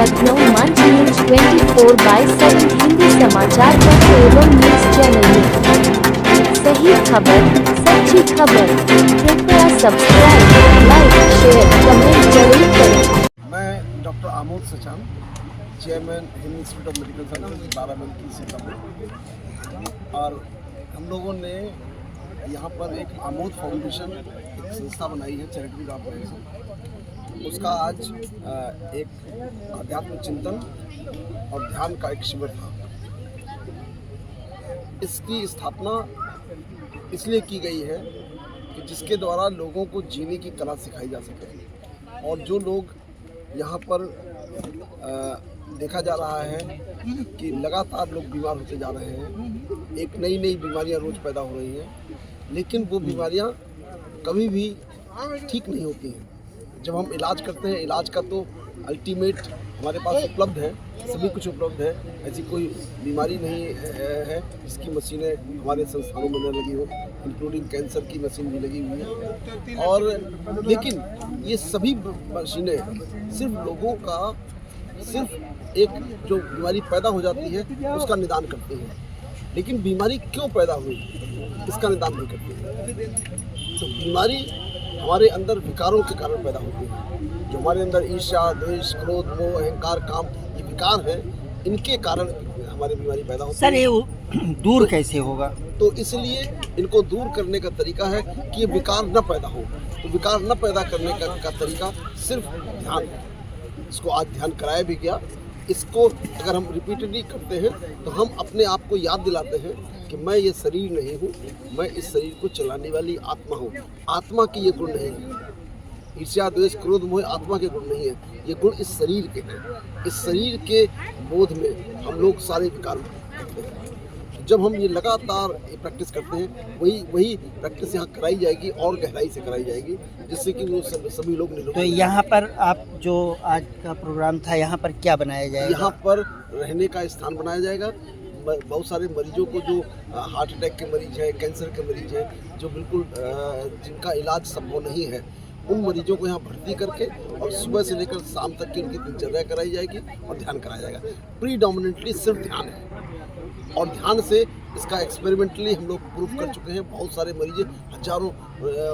लखनऊ मंच न्यूज 24/7 हिंदी समाचार पत्र एवं न्यूज चैनल में सही खबर, सच्ची खबर। कृपया सब्सक्राइब, लाइक, शेयर, कमेंट जरूर करें। मैं doctor Amod Sachan, chairman Hind institute of medical sciences Barabanki Sitapur. और हम लोगों ने यहाँ पर एक आमोद फाउंडेशन एक संस्था बनाई है, चैरिटेबल ऑर्गेनाइजेशन। उसका आज एक आध्यात्मिक चिंतन और ध्यान का एक शिविर था। इसकी स्थापना इसलिए की गई है कि जिसके द्वारा लोगों को जीने की कला सिखाई जा सके। और जो लोग यहाँ पर देखा जा रहा है कि लगातार लोग बीमार होते जा रहे हैं, एक नई नई बीमारियाँ रोज़ पैदा हो रही हैं, लेकिन वो बीमारियाँ कभी भी ठीक नहीं होती हैं। जब हम इलाज करते हैं, इलाज का तो अल्टीमेट हमारे पास उपलब्ध है, सभी कुछ उपलब्ध है। ऐसी कोई बीमारी नहीं है जिसकी मशीनें हमारे संस्थानों में न लगी हो, इंक्लूडिंग कैंसर की मशीन भी लगी हुई है। और लेकिन ये सभी मशीनें सिर्फ लोगों का सिर्फ एक जो बीमारी पैदा हो जाती है उसका निदान करती हैं, लेकिन बीमारी क्यों पैदा हुई इसका निदान नहीं करती है। तो बीमारी हमारे अंदर विकारों के कारण पैदा होती है। जो हमारे अंदर ईर्ष्या, द्वेष, क्रोध, मोह, अहंकार, काम, ये विकार है, इनके कारण हमारी बीमारी पैदा होती है। सर, ये दूर कैसे होगा? तो इसलिए इनको दूर करने का तरीका है कि ये विकार न पैदा हो। तो विकार न पैदा करने का तरीका सिर्फ ध्यान है। इसको आज ध्यान कराया भी गया। इसको अगर हम रिपीटेडली करते हैं तो हम अपने आप को याद दिलाते हैं कि मैं ये शरीर नहीं हूँ, मैं इस शरीर को चलाने वाली आत्मा हूँ। आत्मा की ये गुण नहीं है, ईर्ष्या, द्वेष, क्रोध, मोह आत्मा के गुण नहीं है, ये गुण इस शरीर के हैं। इस शरीर के बोध में हम लोग सारे विकार करते हैं। जब हम ये लगातार प्रैक्टिस करते हैं, वही प्रैक्टिस यहाँ कराई जाएगी और गहराई से कराई जाएगी, जिससे कि वो सभी लोग निरोग। तो यहाँ पर आप जो आज का प्रोग्राम था, यहाँ पर क्या बनाया जाएगा? यहाँ पर रहने का स्थान बनाया जाएगा। बहुत सारे मरीजों को जो हार्ट अटैक के मरीज हैं, कैंसर के मरीज हैं, जो बिल्कुल जिनका इलाज संभव नहीं है, उन मरीजों को यहाँ भर्ती करके और सुबह से लेकर शाम तक की उनकी दिनचर्या कराई जाएगी और ध्यान कराया जाएगा। प्रीडोमिनेंटली सिर्फ ध्यान है, और ध्यान से इसका एक्सपेरिमेंटली हम लोग प्रूफ कर चुके हैं। बहुत सारे मरीज, हजारों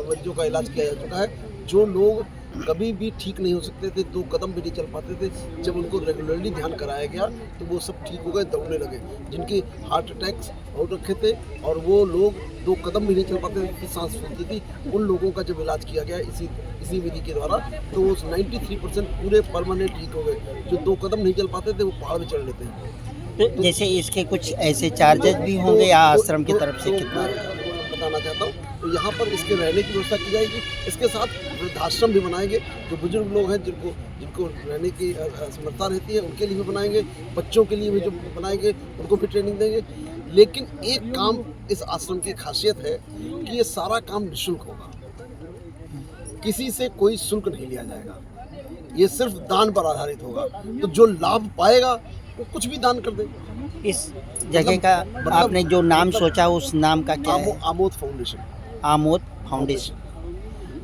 मरीजों का इलाज किया जा चुका है। जो लोग कभी भी ठीक नहीं हो सकते थे, 2 कदम भी नहीं चल पाते थे, जब उनको रेगुलरली ध्यान कराया गया तो वो सब ठीक हो गए, दौड़ने लगे। जिनकी हार्ट अटैक्स हो रखे थे और वो लोग 2 कदम भी नहीं चल पाते थे, सांस फूलती थी, उन लोगों का जब इलाज किया गया इसी विधि के द्वारा, तो वो 93% पूरे परमानेंट ठीक हो गए। जो 2 कदम नहीं चल पाते थे वो पहाड़ में चढ़ लेते हैं। तो जैसे इसके कुछ ऐसे चार्जेस भी होंगे या आश्रम की तरफ से कितना? बताना चाहता हूँ, तो यहाँ पर इसके रहने की व्यवस्था की जाएगी। इसके साथ वृद्धाश्रम भी बनाएंगे। जो बुजुर्ग लोग हैं, जिनको रहने की समर्था रहती है, उनके लिए भी बनाएंगे। बच्चों के लिए भी जो बनाएंगे उनको भी ट्रेनिंग देंगे। लेकिन एक काम इस आश्रम की खासियत है कि ये सारा काम निःशुल्क होगा, किसी से कोई शुल्क नहीं लिया जाएगा। ये सिर्फ दान पर आधारित होगा। तो जो लाभ पाएगा वो कुछ भी दान कर दे। इस जगह का आपने जो नाम सोचा, उस नाम का क्या है? आमोद फाउंडेशन। आमोद फाउंडेशन।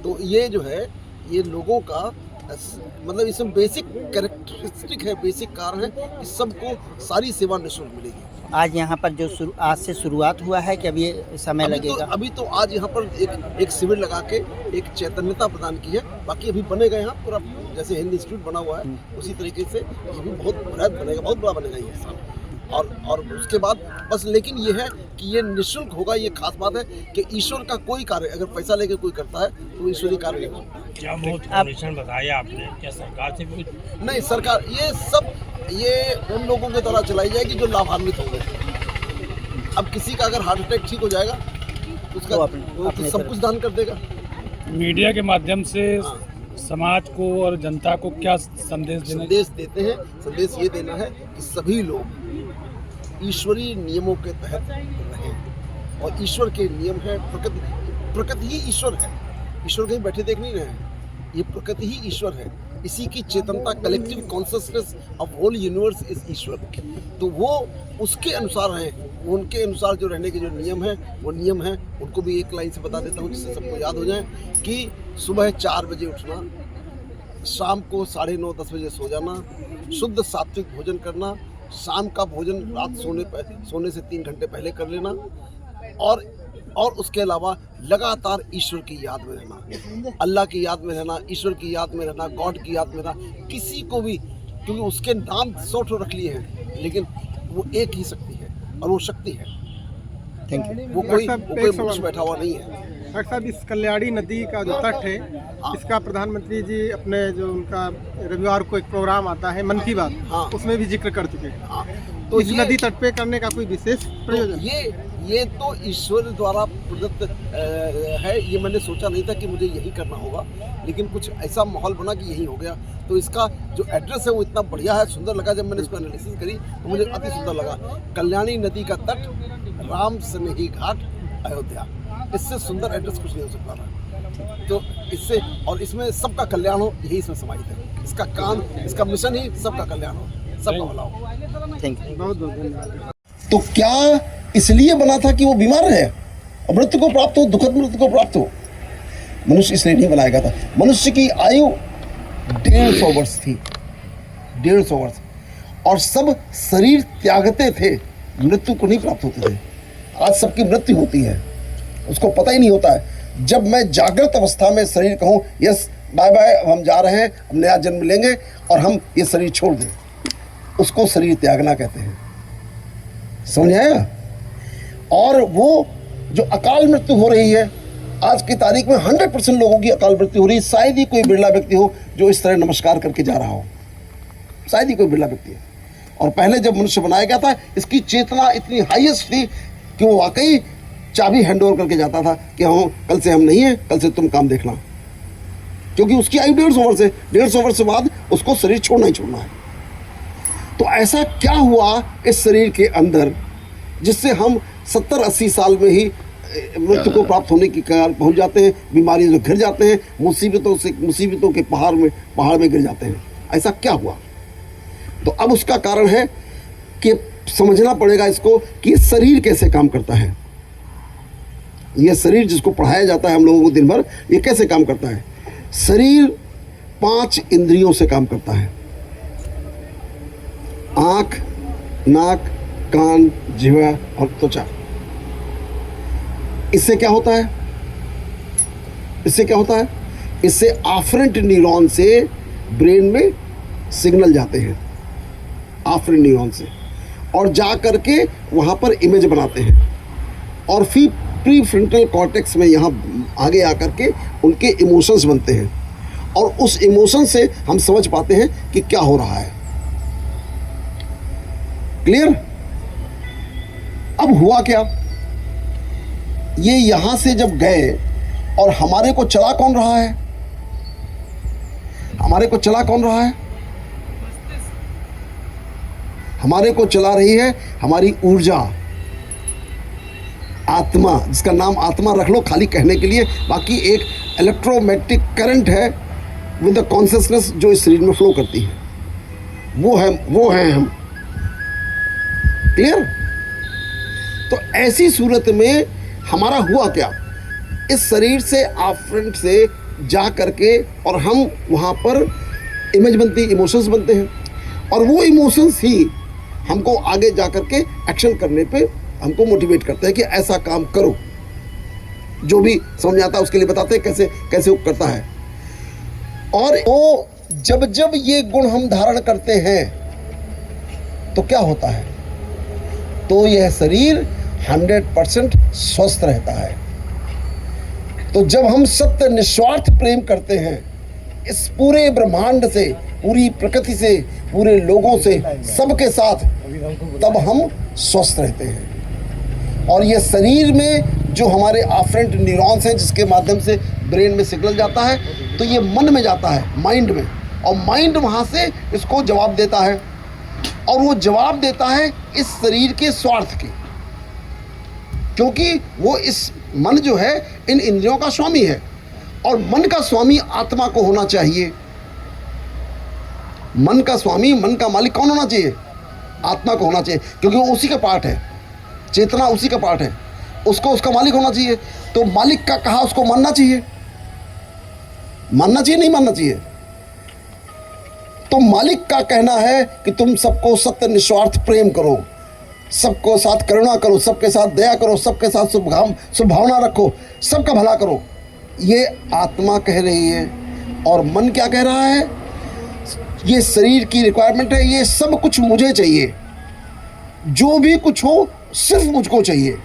तो ये जो है, ये लोगों का मतलब इसमें बेसिक कैरेक्टरिस्टिक है, बेसिक कारण है कि सबको सारी सेवा निःशुल्क मिलेगी। आज यहाँ पर जो आज से शुरुआत हुआ है कि अभी समय लगेगा? अभी तो आज यहाँ पर एक शिविर लगा के एक चैतन्यता प्रदान की है। बाकी अभी बनेगा यहाँ पूरा, जैसे हिंद इंस्टीट्यूट बना हुआ है उसी तरीके से ये भी बहुत बड़ा बनेगा, बहुत बड़ा बनेगा ये साल। और उसके बाद बस, लेकिन ये है कि ये निःशुल्क होगा। ये खास बात है कि ईश्वर का कोई कार्य अगर पैसा लेके कोई करता है तो ईश्वरीय कार्य नहीं होता। क्या आमोद फाउंडेशन बताया आपने, क्या सरकार से भी? नहीं, सरकार ये उन लोगों के द्वारा चलाई जाएगी जो लाभान्वित होंगे। अब किसी का अगर हार्ट अटैक ठीक हो जाएगा तो उसका तो सब कुछ दान कर देगा। मीडिया के माध्यम से समाज को और जनता को क्या संदेश देते हैं? संदेश ये देना है कि सभी लोग ईश्वरीय नियमों के तहत रहें। और ईश्वर के नियम है, प्रकृति ही ईश्वर है। ईश्वर कहीं बैठे देख नहीं रहे हैं, ये प्रकृति ही ईश्वर है। इसी की चेतनता, collective consciousness of whole universe is ईश्वर। तो वो उसके अनुसार हैं, उनके अनुसार जो रहने के जो नियम है वो नियम है। उनको भी एक लाइन से बता देता हूँ जिससे सबको याद हो जाए कि सुबह 4 बजे उठना, शाम को 9:30-10 बजे सो जाना, शुद्ध सात्विक भोजन करना, शाम का भोजन रात सोने से 3 घंटे पहले कर लेना, और उसके अलावा लगातार ईश्वर की याद में रहना, अल्लाह की याद में रहना, ईश्वर की याद में रहना, गॉड की याद में रहना, किसी को भी, क्योंकि उसके नाम 100 ठो रख लिए हैं, लेकिन वो एक ही शक्ति है और वो शक्ति है। Thank you. वो कोई मनुष्य बैठा हुआ नहीं है। डॉक्टर साहब, इस कल्याणी नदी का जो तट है, इसका प्रधानमंत्री जी अपने जो उनका रविवार को एक प्रोग्राम आता है मन की बात, हाँ। उसमें भी जिक्र कर चुके हैं। हाँ, तो इस नदी तट पे करने का कोई विशेष प्रयोजन? ये तो ईश्वर द्वारा प्रदत्त है। ये मैंने सोचा नहीं था कि मुझे यही करना होगा, लेकिन कुछ ऐसा माहौल बना कि यही हो गया। तो इसका जो एड्रेस है वो इतना बढ़िया है, सुंदर लगा। जब मैंने इसको एनालिसिस करी तो मुझे अति सुंदर लगा। कल्याणी नदी का तट, राम स्नेही घाट, अयोध्या। इससे सुंदर एड्रेस कुछ नहीं हो सकता था। तो इससे, और इसमें सबका कल्याण हो, यही इसमें समाहित है। इसका काम, इसका मिशन ही सबका कल्याण हो, सबका भला हो। Thank you. बहुत बहुत धन्यवाद। तो क्या इसलिए बना था कि वो बीमार रहे और मृत्यु को प्राप्त हो, दुखद मृत्यु को प्राप्त हो? मनुष्य इसलिए नहीं बनाया गया था। मनुष्य की आयु 150 वर्ष थी, 150 वर्ष, और सब शरीर त्यागते थे, मृत्यु को नहीं प्राप्त होते थे। आज सबकी मृत्यु होती है, उसको पता ही नहीं होता है। जब मैं जागृत अवस्था में शरीर कहूँ यस बाय बाय, हम जा रहे हैं, हम नया जन्म लेंगे और हम ये शरीर छोड़ दें, उसको शरीर त्यागना कहते हैं। समझ आया? और वो जो अकाल मृत्यु हो रही है आज की तारीख में, 100% लोगों की अकाल मृत्यु हो रही है। शायद ही कोई बिरला व्यक्ति हो जो इस तरह नमस्कार करके जा रहा हो, शायद ही कोई बिरला व्यक्ति है। और पहले जब मनुष्य बनाया गया था, इसकी चेतना इतनी हाईएस्ट थी कि वो वाकई चाबी हैंड ओवर करके जाता था कि हाँ, कल से हम नहीं हैं, कल से तुम काम देखना, क्योंकि उसकी आयु 150 वर्ष है। 150 वर्ष के बाद उसको शरीर छोड़ना ही छोड़ना है। तो ऐसा क्या हुआ इस शरीर के अंदर जिससे हम 70-80 साल में ही मृत्यु को प्राप्त होने की कगार पहुंच जाते हैं, बीमारी से घिर जाते हैं, मुसीबतों के पहाड़ में गिर जाते हैं? ऐसा क्या हुआ? तो अब उसका कारण है कि समझना पड़ेगा इसको कि ये शरीर कैसे काम करता है। ये शरीर जिसको पढ़ाया जाता है हम लोगों को दिन भर, ये कैसे काम करता है? शरीर 5 इंद्रियों से काम करता है। आँख, नाक, कान, जिह्वा और त्वचा। इससे क्या होता है? इससे आफरेंट न्यूरॉन से ब्रेन में सिग्नल जाते हैं, आफरेंट न्यूरॉन से, और जा करके वहाँ पर इमेज बनाते हैं, और फिर प्रीफ्रंटल कॉर्टेक्स में यहाँ आगे आकर के उनके इमोशंस बनते हैं, और उस इमोशन से हम समझ पाते हैं कि क्या हो रहा है। क्लियर? अब हुआ क्या, ये यहां से जब गए, और हमारे को चला कौन रहा है? हमारे को चला रही है हमारी ऊर्जा, आत्मा, जिसका नाम आत्मा रख लो खाली कहने के लिए। बाकी एक इलेक्ट्रोमैग्नेटिक करंट है विद द कॉन्शियसनेस जो इस शरीर में फ्लो करती है, वो है हम। क्लियर? तो ऐसी सूरत में हमारा हुआ क्या, इस शरीर से आफरेंट से जा करके, और हम वहाँ पर इमेज बनती, इमोशंस बनते हैं, और वो इमोशंस ही हमको आगे जा करके एक्शन करने पे हमको मोटिवेट करते हैं कि ऐसा काम करो। जो भी समझ आता है उसके लिए बताते हैं कैसे वो करता है। और वो जब ये गुण हम धारण करते हैं तो क्या होता है, तो यह शरीर 100% स्वस्थ रहता है। तो जब हम सत्य निस्वार्थ प्रेम करते हैं इस पूरे ब्रह्मांड से, पूरी प्रकृति से, पूरे लोगों से, सबके साथ, तब हम स्वस्थ रहते हैं। और ये शरीर में जो हमारे आफरेंट न्यूरॉन्स हैं, जिसके माध्यम से ब्रेन में सिग्नल जाता है, तो ये मन में जाता है, माइंड में, और माइंड वहाँ से इसको जवाब देता है, और वो जवाब देता है इस शरीर के स्वार्थ के, क्योंकि वो इस मन जो है इन इंद्रियों का स्वामी है, और मन का स्वामी आत्मा को होना चाहिए। मन का स्वामी, मन का मालिक कौन होना चाहिए? आत्मा को होना चाहिए, क्योंकि वो उसी का पार्ट है, चेतना उसी का पार्ट है, उसको उसका मालिक होना चाहिए। तो मालिक का कहा उसको मानना चाहिए, नहीं मानना चाहिए? तो मालिक का कहना है कि तुम सबको सत्य निस्वार्थ प्रेम करो, सबको साथ करुणा करो, सबके साथ दया करो, सबके साथ शुभभावना रखो, सबका भला करो। ये आत्मा कह रही है। और मन क्या कह रहा है? ये शरीर की रिक्वायरमेंट है, ये सब कुछ मुझे चाहिए, जो भी कुछ हो सिर्फ मुझको चाहिए।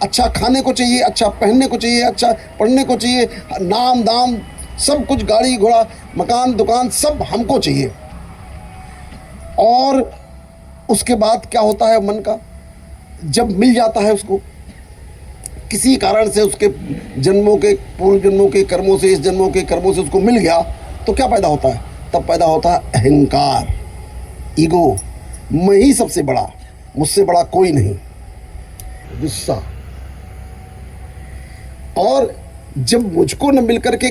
अच्छा खाने को चाहिए, अच्छा पहनने को चाहिए, अच्छा पढ़ने को चाहिए, नाम दाम सब कुछ, गाड़ी घोड़ा मकान दुकान सब हमको चाहिए। और उसके बाद क्या होता है मन का? जब मिल जाता है उसको किसी कारण से, उसके जन्मों के पूर्व जन्मों के कर्मों से, इस जन्मों के कर्मों से उसको मिल गया, तो क्या पैदा होता है? तब पैदा होता है अहंकार, ईगो, मैं ही सबसे बड़ा, मुझसे बड़ा कोई नहीं, गुस्सा। और जब मुझको न मिल करके